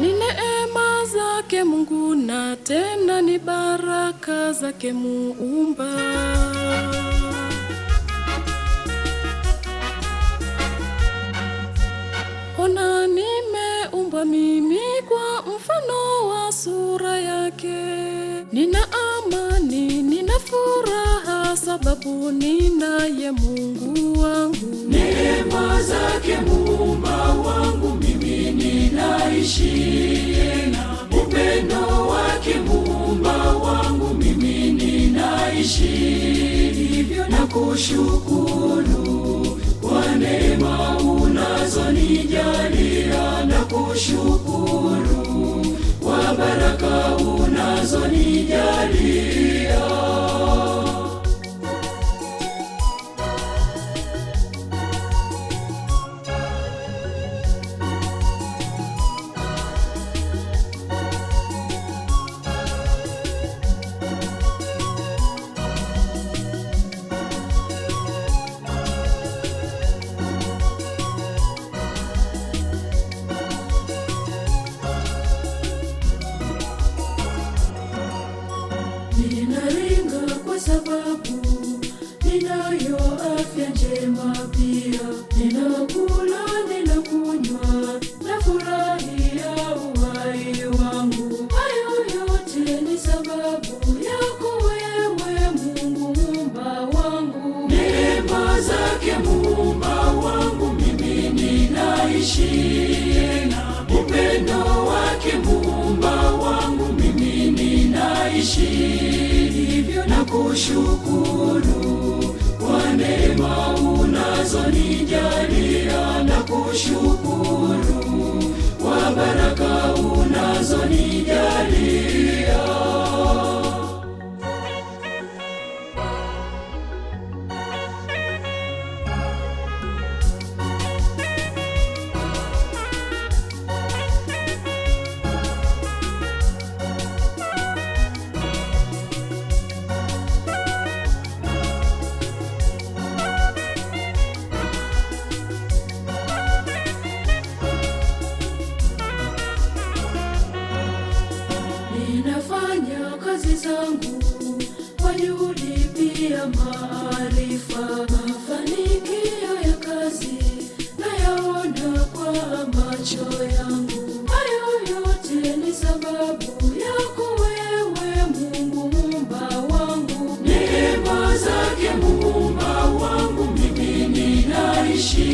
Ni neema zake Mungu na tena ni baraka zake Muumba. Ona nimeumbwa mimi kwa mfano wa sura yake. Nina amani, nina furaha sababu ninaye Mungu wangu. Neema zake Muumba wangu mimi ninaishi, upendo wake Muumba wangu mimi ninaishi, hivyo nakushukuru kwa neema unazonijalia, nakushukuru kwa baraka unazonijalia. Ninaringa kwa sababu ninayo afya njema, pia ninakula, ninakunywa, nafurahia uhai wangu. Hayo yote ni sababu yako wewe Mungu Muumba wangu. Neema zake Muumba wangu mimi ninaishi, upendo wake Muumba wangu mimi ninaishi, hivyo nakushukuru kwa neema unazonijalia, nakushukuru kwa baraka unazonijalia. Ninafanya kazi zangu kwa juhudi, pia maarifa. Mafanikio ya kazi nayaona kwa macho yangu. Hayo yote ni sababu yako wewe Mungu Muumba wangu. Neema zake Muumba wangu mimi ninaishi,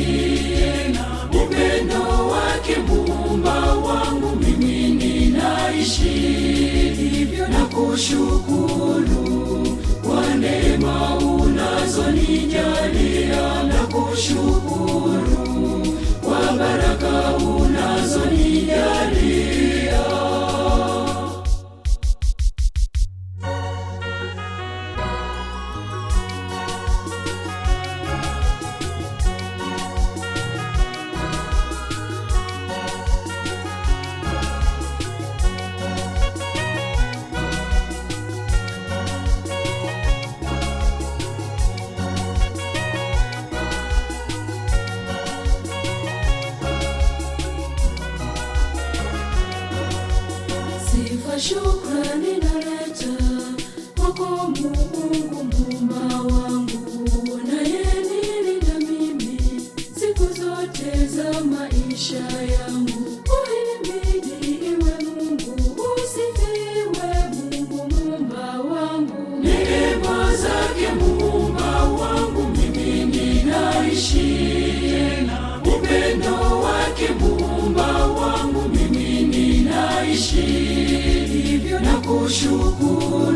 upendo wake Muumba wangu mimi ninaishi, hivyo nakushukuru kwa neema unazonijalia, nakushukuru kwa baraka unazonijalia. Sifa shukrani naleta kwako Mungu Muumba wangu, unayenilinda mimi siku zote za maisha yangu. Uhimidi iwe Mungu, usifiwe Mungu Muumba wangu. Neema zake Muumba wangu mimi ninaishi, upendo wake Muumba wangu mimi ninaishi, hivyo nakushukuru